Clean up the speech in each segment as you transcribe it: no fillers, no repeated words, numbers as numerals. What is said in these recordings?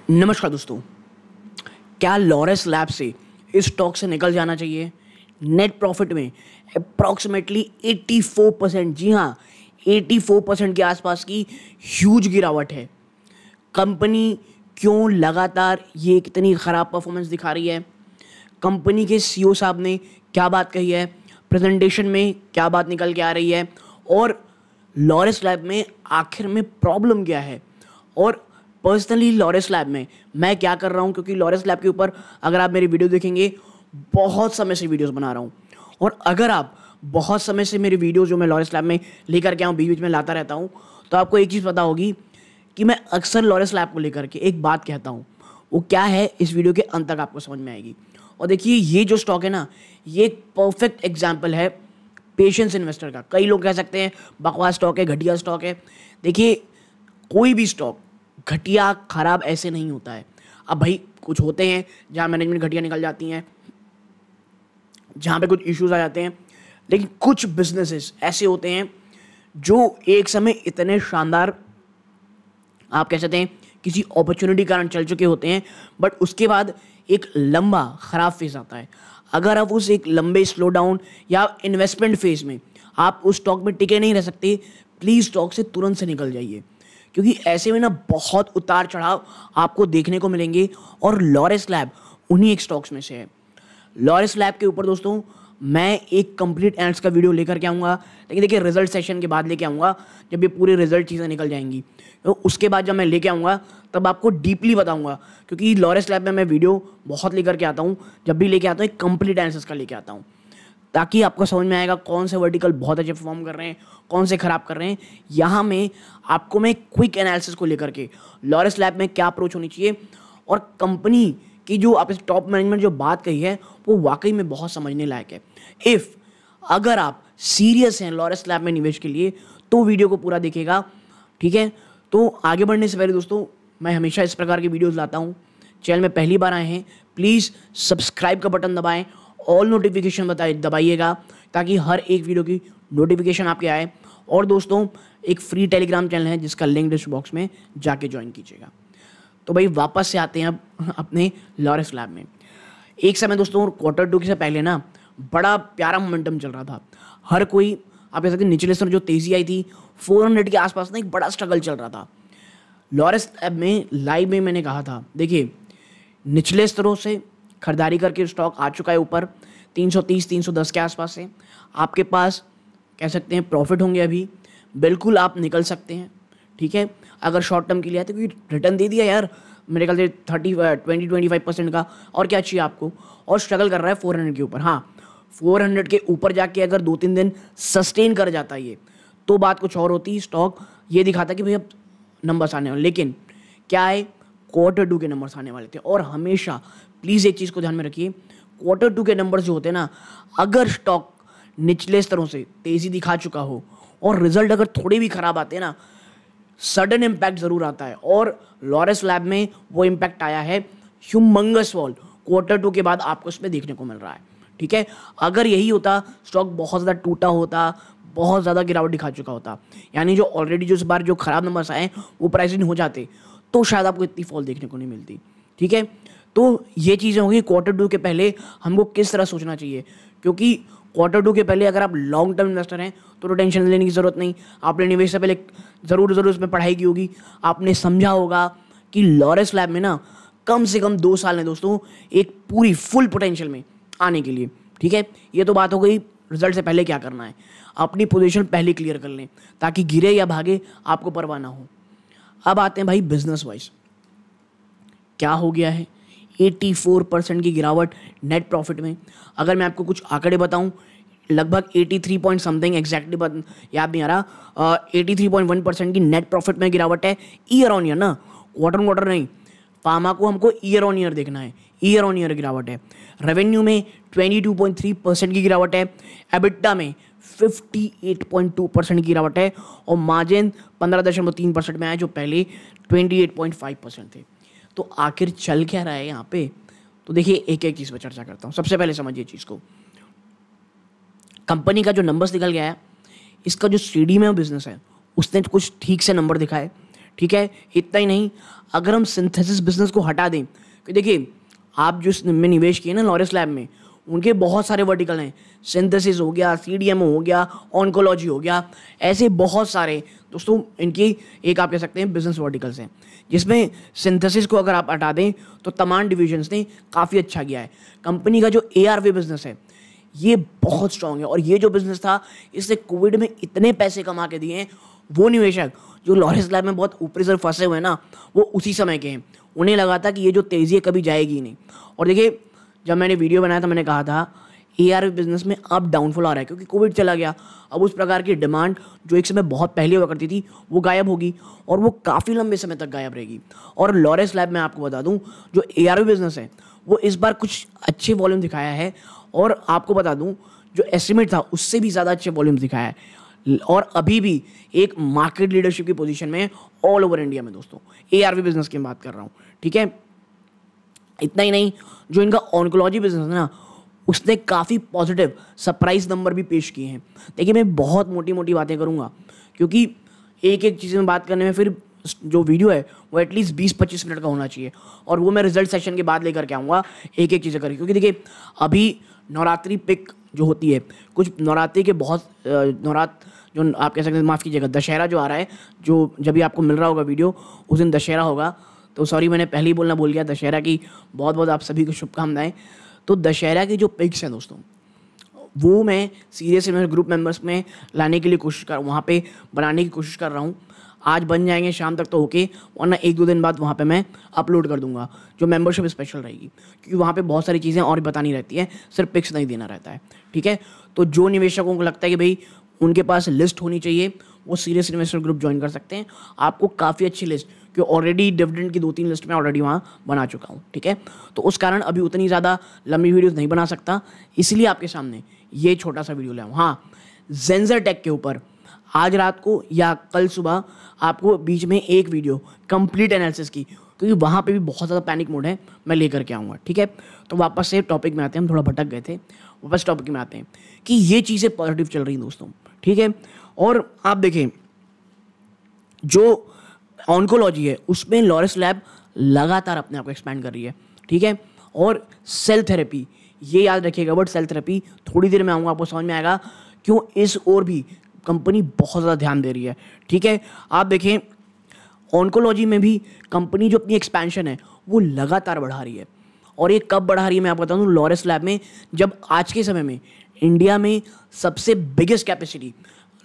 नमस्कार दोस्तों, क्या लॉरेस लैब से इस स्टॉक से निकल जाना चाहिए? नेट प्रॉफिट में अप्रॉक्सीमेटली 84%, जी हाँ 84% के आसपास की ह्यूज गिरावट है। कंपनी क्यों लगातार ये कितनी ख़राब परफॉर्मेंस दिखा रही है? कंपनी के सीईओ साहब ने क्या बात कही है? प्रेजेंटेशन में क्या बात निकल के आ रही है? और लॉरेस लैब में आखिर में प्रॉब्लम क्या है? और पर्सनली लॉरेस लैब में मैं क्या कर रहा हूँ, क्योंकि लॉरेस लैब के ऊपर अगर आप मेरी वीडियो देखेंगे बहुत समय से वीडियोस बना रहा हूँ। और अगर आप बहुत समय से मेरी वीडियो जो मैं लॉरेस लैब में लेकर के आऊँ, बीच बीच में लाता रहता हूँ, तो आपको एक चीज़ पता होगी कि मैं अक्सर लॉरेस लैब को लेकर के एक बात कहता हूँ। वो क्या है, इस वीडियो के अंत तक आपको समझ में आएगी। और देखिए, ये जो स्टॉक है ना, ये एक परफेक्ट एग्जाम्पल है पेशेंस इन्वेस्टर का। कई लोग कह सकते हैं बकवास स्टॉक है, घटिया स्टॉक है। देखिए, कोई भी स्टॉक घटिया खराब ऐसे नहीं होता है। अब भाई कुछ होते हैं जहाँ मैनेजमेंट घटिया निकल जाती हैं, जहाँ पे कुछ इश्यूज आ जाते हैं, लेकिन कुछ बिजनेसेस ऐसे होते हैं जो एक समय इतने शानदार, आप कह सकते हैं किसी अपॉर्चुनिटी कारण चल चुके होते हैं, बट उसके बाद एक लंबा खराब फेज आता है। अगर आप उस एक लंबे स्लो डाउन या इन्वेस्टमेंट फेज में आप उस स्टॉक में टिके नहीं रह सकते, प्लीज़ स्टॉक से तुरंत से निकल जाइए, क्योंकि ऐसे में ना बहुत उतार चढ़ाव आपको देखने को मिलेंगे। और लॉरेस लैब उन्हीं एक स्टॉक्स में से है। लॉरेस लैब के ऊपर दोस्तों मैं एक कंप्लीट एनालिसिस का वीडियो लेकर के आऊँगा, लेकिन देखिए रिजल्ट सेशन के बाद लेके आऊँगा, जब ये पूरे रिजल्ट चीज़ें निकल जाएंगी। तो उसके बाद जब मैं लेके आऊँगा तब आपको डीपली बताऊँगा, क्योंकि लॉरेस लैब में मैं वीडियो बहुत लेकर के आता हूँ। जब भी लेके आता हूँ एक कंप्लीट एनालिसिस का लेके आता हूँ, ताकि आपको समझ में आएगा कौन से वर्टिकल बहुत अच्छे परफॉर्म कर रहे हैं, कौन से खराब कर रहे हैं। यहाँ में आपको मैं क्विक एनालिसिस को लेकर के लॉरेस लैब में क्या अप्रोच होनी चाहिए, और कंपनी की जो आप टॉप मैनेजमेंट जो बात कही है वो वाकई में बहुत समझने लायक है। अगर आप सीरियस हैं लॉरेस लैब में निवेश के लिए तो वीडियो को पूरा देखिएगा, ठीक है। तो आगे बढ़ने से पहले दोस्तों, मैं हमेशा इस प्रकार की वीडियोज़ लाता हूँ। चैनल में पहली बार आए हैं, प्लीज़ सब्सक्राइब का बटन दबाएँ, ऑल नोटिफिकेशन दबाइएगा, ताकि हर एक वीडियो की नोटिफिकेशन आपके आए। और दोस्तों, एक फ्री टेलीग्राम चैनल है जिसका लिंक डिस्क्रिप्शन बॉक्स में जाके ज्वाइन कीजिएगा। तो भाई वापस से आते हैं अब अपने लॉरेस लैब में। एक समय दोस्तों Q2 से पहले ना बड़ा प्यारा मोमेंटम चल रहा था। हर कोई, आप कह सकते हैं निचले स्तर जो तेज़ी आई थी 400 के आसपास ना, एक बड़ा स्ट्रगल चल रहा था। लॉरेस लैब में लाइव में मैंने कहा था, देखिए निचले स्तरों से खरीदारी करके स्टॉक आ चुका है ऊपर 330-310 के आसपास से। आपके पास कह सकते हैं प्रॉफिट होंगे, अभी बिल्कुल आप निकल सकते हैं, ठीक है। अगर शॉर्ट टर्म के लिए है तो क्योंकि रिटर्न दे दिया यार मेरे ख्याल से 20-25% का, और क्या चाहिए आपको। और स्ट्रगल कर रहा है 400 के ऊपर। हाँ, 400 के ऊपर जाके अगर 2-3 दिन सस्टेन कर जाता है ये, तो बात कुछ और होती। स्टॉक ये दिखाता कि भाई अब नंबर्स आने वाले, लेकिन क्या है, Q2 के नंबर्स आने वाले थे। और हमेशा प्लीज़ एक चीज़ को ध्यान में रखिए, Q2 के नंबर्स जो होते हैं ना, अगर स्टॉक निचले स्तरों से तेज़ी दिखा चुका हो और रिजल्ट अगर थोड़े भी खराब आते हैं ना, सडन इम्पैक्ट ज़रूर आता है। और लॉरेस लैब में वो इम्पैक्ट आया है, ह्यूमंगस फॉल Q2 के बाद आपको इसमें देखने को मिल रहा है, ठीक है। अगर यही होता, स्टॉक बहुत ज़्यादा टूटा होता, बहुत ज़्यादा गिरावट दिखा चुका होता, यानी जो ऑलरेडी जो इस बार जो खराब नंबर्स आए वो प्राइसिंग हो जाते, तो शायद आपको इतनी फॉल देखने को नहीं मिलती, ठीक है। तो ये चीज़ें होंगी Q2 के पहले हमको किस तरह सोचना चाहिए, क्योंकि Q2 के पहले अगर आप लॉन्ग टर्म इन्वेस्टर हैं तो टेंशन लेने की ज़रूरत नहीं। आपने निवेश से पहले ज़रूर उसमें पढ़ाई की होगी, आपने समझा होगा कि लॉरेस लैब में ना कम से कम 2 साल हैं दोस्तों एक पूरी फुल पोटेंशियल में आने के लिए, ठीक है। ये तो बात हो गई रिजल्ट से पहले क्या करना है। अपनी पोजीशन पहले क्लियर कर लें, ताकि गिरे या भागे आपको परवाह ना हो। अब आते हैं भाई बिजनेस वाइज क्या हो गया है। 84% की गिरावट नेट प्रॉफिट में। अगर मैं आपको कुछ आंकड़े बताऊं, लगभग 83 पॉइंट समथिंग, एग्जैक्टली याद नहीं आ रहा, 83.1% की नेट प्रॉफिट में गिरावट है। ईयर ऑन ईयर ना, क्वार्टर नहीं, फार्मा को हमको ईयर ऑन ईयर देखना है। ईयर ऑन ईयर गिरावट है। रेवेन्यू में 22.3% की गिरावट है। एबिटा में 58.2% की गिरावट है। और मार्जिन 15.3% में आया, जो पहले 28.5% थे। तो आखिर चल क्या रहा है यहाँ पे, तो देखिए एक एक चीज़ पर चर्चा करता हूँ। सबसे पहले समझिए चीज़ को, कंपनी का जो नंबर्स निकल गया है, इसका जो सीडी में बिजनेस है उसने कुछ ठीक से नंबर दिखाए, ठीक है, इतना ही नहीं, अगर हम सिंथेसिस बिजनेस को हटा दें, कि देखिए आप जो इसमें निवेश किए ना लॉरेस लैब में, उनके बहुत सारे वर्टिकल हैं, सिंथेसिस हो गया, सीडीएमओ हो गया, ऑन्कोलॉजी हो गया, ऐसे बहुत सारे दोस्तों इनकी एक आप कह सकते हैं बिजनेस वर्टिकल्स हैं, जिसमें सिंथेसिस को अगर आप हटा दें तो तमाम डिविजन्स ने काफ़ी अच्छा किया है। कंपनी का जो एआरवी बिजनेस है ये बहुत स्ट्रांग है, और ये जो बिजनेस था इसने कोविड में इतने पैसे कमा के दिए हैं, वो निवेशक जो लॉरेस लैब में बहुत ऊपरी से फंसे हुए हैं ना, वो उसी समय के हैं, उन्हें लगा था कि ये जो तेज़ी है कभी जाएगी ही नहीं। और देखिए जब मैंने वीडियो बनाया था मैंने कहा था एआरवी बिजनेस में अब डाउनफॉल आ रहा है, क्योंकि कोविड चला गया, अब उस प्रकार की डिमांड जो एक समय बहुत पहले हुआ करती थी वो गायब होगी, और वो काफ़ी लंबे समय तक गायब रहेगी। और लॉरेस लैब में आपको बता दूं जो एआरवी बिजनेस है वो इस बार कुछ अच्छे वॉल्यूम दिखाया है, और आपको बता दूं जो एस्टिमेट था उससे भी ज़्यादा अच्छे वॉल्यूम दिखाया है, और अभी भी एक मार्केट लीडरशिप की पोजीशन में ऑल ओवर इंडिया में दोस्तों, एआरवी बिजनेस की बात कर रहा हूँ, ठीक है। इतना ही नहीं, जो इनका ऑन्कोलॉजी बिजनेस है ना, उसने काफ़ी पॉजिटिव सरप्राइज नंबर भी पेश किए हैं। देखिए मैं बहुत मोटी मोटी बातें करूँगा, क्योंकि एक एक चीज़ में बात करने में फिर जो वीडियो है वो एटलीस्ट 20-25 मिनट का होना चाहिए, और वो मैं रिजल्ट सेशन के बाद लेकर के आऊँगा एक एक चीज़ें करके, क्योंकि देखिए अभी नवरात्रि पिक जो होती है, कुछ नवरात्रि के बहुत जो आप कह सकते हैं, माफ़ कीजिएगा, दशहरा जो आ रहा है, जो जब भी आपको मिल रहा होगा वीडियो उस दिन दशहरा होगा, तो सॉरी मैंने पहले ही बोलना भूल गया, दशहरा की बहुत बहुत आप सभी को शुभकामनाएं। तो दशहरा की जो पिक्स हैं दोस्तों वो मैं सीरियसली मेरे ग्रुप मेंबर्स में लाने के लिए वहाँ पे बनाने की कोशिश कर रहा हूँ। आज बन जाएंगे शाम तक तो ओके, वरना 1-2 दिन बाद वहाँ पे मैं अपलोड कर दूंगा, जो मेंबरशिप स्पेशल रहेगी, क्योंकि वहाँ पे बहुत सारी चीज़ें और बतानी रहती है, सिर्फ पिक्स नहीं देना रहता है, ठीक है। तो जो निवेशकों को लगता है कि भाई उनके पास लिस्ट होनी चाहिए, वो सीरियस इन्वेस्टर ग्रुप ज्वाइन कर सकते हैं। आपको काफ़ी अच्छी लिस्ट, क्योंकि ऑलरेडी डिविडेंड की 2-3 लिस्ट मैं ऑलरेडी वहाँ बना चुका हूँ, ठीक है। तो उस कारण अभी उतनी ज़्यादा लंबी वीडियोज़ नहीं बना सकता, इसलिए आपके सामने ये छोटा सा वीडियो लाया हूँ। हाँ, जेंजर टेक के ऊपर आज रात को या कल सुबह आपको बीच में एक वीडियो कंप्लीट एनालिसिस की, क्योंकि वहाँ पे भी बहुत ज़्यादा पैनिक मोड है, मैं लेकर के आऊँगा, ठीक है। तो वापस से टॉपिक में आते हैं, हम थोड़ा भटक गए थे, वापस टॉपिक में आते हैं कि ये चीज़ें पॉजिटिव चल रही हैं दोस्तों, ठीक है। और आप देखें जो ऑन्कोलॉजी है उसमें लॉरेस लैब लगातार अपने आप को एक्सपैंड कर रही है, ठीक है। और सेल थेरेपी, ये याद रखिएगा, बट सेल थेरेपी थोड़ी देर में आऊँगा, आपको समझ में आएगा क्यों इस ओर भी कंपनी बहुत ज़्यादा ध्यान दे रही है, ठीक है। आप देखें ऑन्कोलॉजी में भी कंपनी जो अपनी एक्सपेंशन है वो लगातार बढ़ा रही है, और ये कब बढ़ा रही है मैं आपको बता दूं, लॉरेस लैब में, जब आज के समय में इंडिया में सबसे बिगेस्ट कैपेसिटी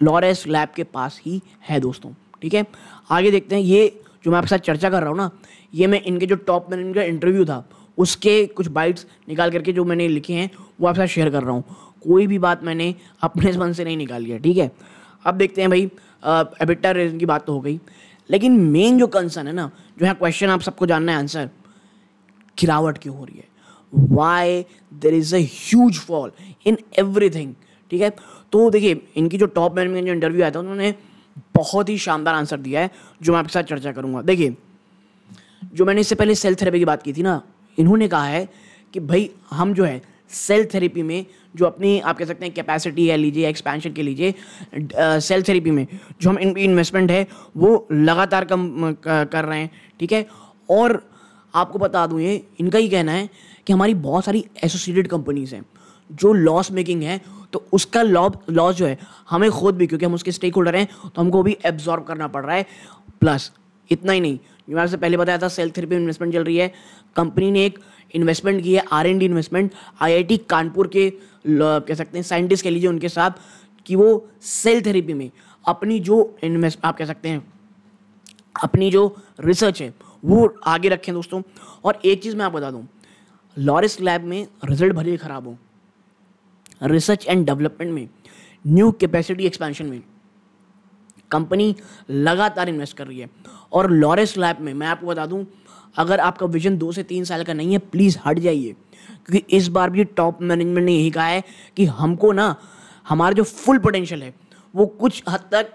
लॉरेस लैब के पास ही है दोस्तों, ठीक है। आगे देखते हैं, ये जो मैं आपके साथ चर्चा कर रहा हूँ ना, ये मैं इनके जो टॉप मैनेजमेंट का इंटरव्यू था उसके कुछ बाइट्स निकाल करके जो मैंने लिखे हैं वो आपके साथ शेयर कर रहा हूँ, कोई भी बात मैंने अपने मन से नहीं निकाली है, ठीक है। अब देखते हैं भाई, एबिटा रेजन की बात तो हो गई, लेकिन मेन जो कंसर्न है ना, जो है क्वेश्चन आप सबको जानना है आंसर, गिरावट क्यों हो रही है, why there is a huge fall in everything, ठीक है। तो देखिए इनकी जो टॉप मैनेजमेंट जो इंटरव्यू आया था उन्होंने बहुत ही शानदार आंसर दिया है, जो मैं आपके साथ चर्चा करूंगा। देखिए जो मैंने इससे पहले सेल थेरेपी की बात की थी ना, इन्होंने कहा है कि भाई हम जो है सेल थेरेपी में जो अपनी आप कह सकते हैं कैपेसिटी है लीजिए, एक्सपेंशन के लीजिए, सेल थेरेपी में जो हम इन्वेस्टमेंट है वो लगातार कम कर रहे हैं, ठीक है। और आपको बता दूं, ये इनका ही कहना है कि हमारी बहुत सारी एसोसिएटेड कंपनीज हैं जो लॉस मेकिंग है, तो उसका लॉस जो है हमें खुद भी, क्योंकि हम उसके स्टेक होल्डर हैं, तो हमको भी एब्जॉर्ब करना पड़ रहा है। प्लस इतना ही नहीं, जो मैंने आपसे पहले बताया था सेल थेरेपी में इन्वेस्टमेंट चल रही है, कंपनी ने एक इन्वेस्टमेंट की है, R&D इन्वेस्टमेंट IIT कानपुर के कह सकते हैं साइंटिस्ट कह लीजिए उनके साथ, कि वो सेल थेरेपी में अपनी जो आप कह सकते हैं अपनी जो रिसर्च है वो आगे रखें दोस्तों। और एक चीज़ मैं आपको बता दूं, लॉरेस लैब में रिजल्ट भले ही खराब हो, रिसर्च एंड डेवलपमेंट में, न्यू कैपेसिटी एक्सपेंशन में कंपनी लगातार इन्वेस्ट कर रही है। और लॉरेस लैब में मैं आपको बता दूं, अगर आपका विजन 2 से 3 साल का नहीं है, प्लीज़ हट जाइए, क्योंकि इस बार भी टॉप मैनेजमेंट ने यही कहा है कि हमको ना हमारा जो फुल पोटेंशियल है वो कुछ हद तक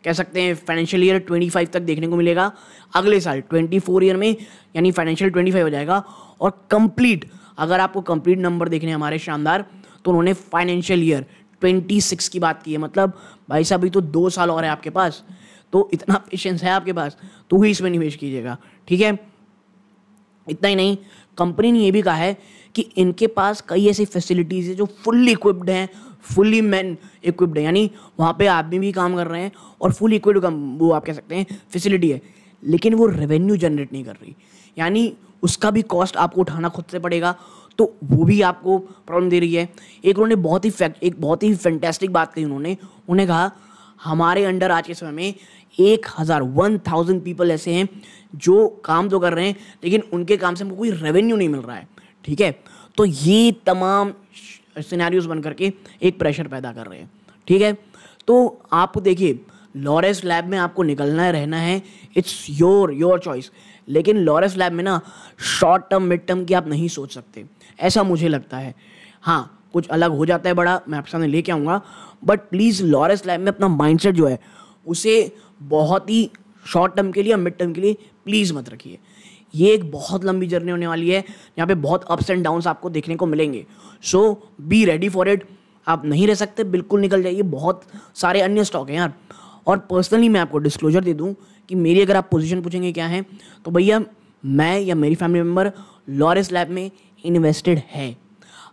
कह सकते हैं फाइनेंशियल ईयर 25 तक देखने को मिलेगा, अगले साल 24 ईयर में, यानी फाइनेंशियल 25 हो जाएगा। और कंप्लीट, अगर आपको कंप्लीट नंबर देखने हमारे शानदार, तो उन्होंने फाइनेंशियल ईयर 26 की बात की है, मतलब भाई साहब अभी तो 2 साल और है आपके पास, तो इतना पेशेंस है आपके पास तो ही इसमें निवेश कीजिएगा, ठीक है। इतना ही नहीं, कंपनी ने ये भी कहा है कि इनके पास कई ऐसी फैसिलिटीज़ है जो फुल्ली इक्विप्ड हैं, फुल्ली मैन इक्विप्ड है, यानी वहाँ पे आदमी भी काम कर रहे हैं और फुल इक्विप्ड वो आप कह सकते हैं फैसिलिटी है, लेकिन वो रेवेन्यू जनरेट नहीं कर रही, यानी उसका भी कॉस्ट आपको उठाना खुद से पड़ेगा, तो वो भी आपको प्रॉब्लम दे रही है। एक उन्होंने बहुत ही फैंटास्टिक बात कही, उन्होंने कहा हमारे अंडर आज के समय में 1000 पीपल ऐसे हैं जो काम तो कर रहे हैं लेकिन उनके काम से हमको कोई रेवेन्यू नहीं मिल रहा है, ठीक है। तो ये तमाम सिनेरियोज बन करके एक प्रेशर पैदा कर रहे हैं, ठीक है। तो आप देखिए लॉरेंस लैब में आपको निकलना है, रहना है, इट्स योर चॉइस, लेकिन लॉरेंस लैब में ना शॉर्ट टर्म मिड टर्म की आप नहीं सोच सकते, ऐसा मुझे लगता है। हाँ, कुछ अलग हो जाता है बड़ा, मैं आपके सामने लेके आऊँगा, बट प्लीज़ लॉरेंस लैब में अपना माइंडसेट जो है उसे बहुत ही शॉर्ट टर्म के लिए या मिड टर्म के लिए प्लीज़ मत रखिए। ये एक बहुत लंबी जर्नी होने वाली है, यहाँ पे बहुत अप्स एंड डाउन्स आपको देखने को मिलेंगे, सो बी रेडी फॉर इट। आप नहीं रह सकते, बिल्कुल निकल जाइए, बहुत सारे अन्य स्टॉक हैं यार। और पर्सनली मैं आपको डिस्क्लोजर दे दूं कि मेरी अगर आप पोजीशन पूछेंगे क्या है, तो भैया मैं या मेरी फैमिली मेम्बर लॉरेंस लैब में इन्वेस्टेड है।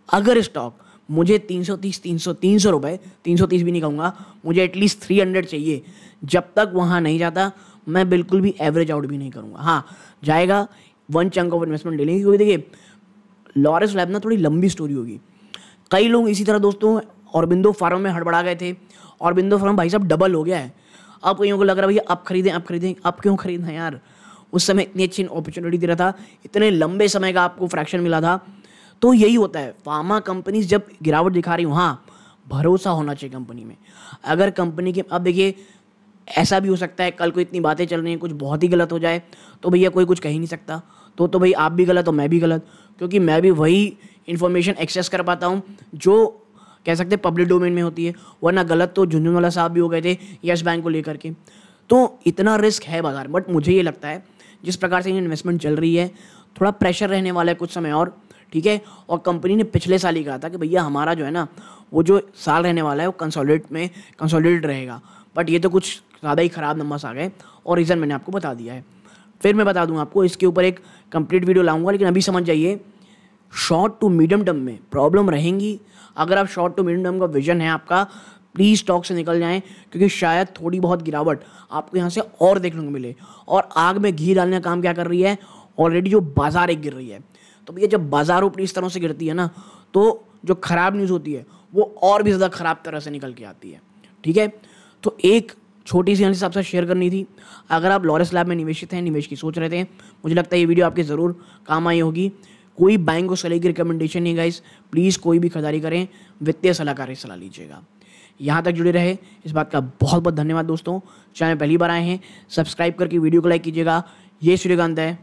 अगर स्टॉक मुझे 330 रुपये, 330 भी नहीं कहूँगा, मुझे एटलीस्ट 300 चाहिए, जब तक वहाँ नहीं जाता मैं बिल्कुल भी एवरेज आउट भी नहीं करूँगा। हाँ, जाएगा, वन चंक ऑफ इन्वेस्टमेंट ले लेंगे, क्योंकि देखिए लॉरेंस लैब ना थोड़ी लंबी स्टोरी होगी। कई लोग इसी तरह दोस्तों ऑरबिंदो फार्मा में हड़बड़ा गए थे, ऑरबिंदो फार्मा भाई साहब डबल हो गया है। अब कईयों को लग रहा है भैया अब खरीदें, अब क्यों खरीदना यार, उस समय इतनी अच्छी अपॉर्चुनिटी दे रहा था, इतने लंबे समय का आपको फ्रैक्शन मिला था। तो यही होता है, फार्मा कंपनीज जब गिरावट दिखा रही हूँ, हाँ भरोसा होना चाहिए कंपनी में। अगर कंपनी के, अब देखिए ऐसा भी हो सकता है कल को इतनी बातें चल रही हैं, कुछ बहुत ही गलत हो जाए तो भैया कोई कुछ कह ही नहीं सकता, तो भाई आप भी गलत हो मैं भी गलत, क्योंकि मैं भी वही इन्फॉर्मेशन एक्सेस कर पाता हूँ जो कह सकते हैं पब्लिक डोमेन में होती है, वरना गलत तो झुनझुनवाला साहब भी हो गए थे यस बैंक को लेकर के। तो इतना रिस्क है बाजार, बट मुझे ये लगता है जिस प्रकार से इन्वेस्टमेंट चल रही है थोड़ा प्रेशर रहने वाला है कुछ समय और, ठीक है। और कंपनी ने पिछले साल ही कहा था कि भैया हमारा जो है ना वो जो साल रहने वाला है वो कंसोलिडेट रहेगा, बट ये तो कुछ ज़्यादा ही ख़राब नंबर्स आ गए और रीज़न मैंने आपको बता दिया है। फिर मैं बता दूं आपको, इसके ऊपर एक कंप्लीट वीडियो लाऊंगा, लेकिन अभी समझ जाइए शॉर्ट टू मीडियम टर्म में प्रॉब्लम रहेंगी। अगर आप शॉर्ट टू मीडियम टर्म का विजन है आपका, प्लीज़ स्टॉक से निकल जाएं, क्योंकि शायद थोड़ी बहुत गिरावट आपको यहाँ से और देखने को मिले। और आग में घी डालने का काम क्या कर रही है, ऑलरेडी जो बाजार एक गिर रही है, तो भैया जब बाजार ऊपर इस तरह से गिरती है ना, तो जो खराब न्यूज़ होती है वो और भी ज़्यादा ख़राब तरह से निकल के आती है, ठीक है। तो एक छोटी सी एनालिसिस आपसे शेयर करनी थी। अगर आप लॉरेंस लैब में निवेशित हैं, निवेश की सोच रहे थे, मुझे लगता है ये वीडियो आपके ज़रूर काम आई होगी। कोई बैंक और सलाह की रिकमेंडेशन नहीं गाइस, प्लीज़ कोई भी खरीदारी करें वित्तीय सलाहकार की सलाह लीजिएगा। यहाँ तक जुड़े रहे इस बात का बहुत बहुत धन्यवाद दोस्तों। चैनल पहली बार आए हैं, सब्सक्राइब करके वीडियो को लाइक कीजिएगा। ये सूर्यकांत है,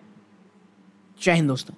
जय हिंद दोस्तों।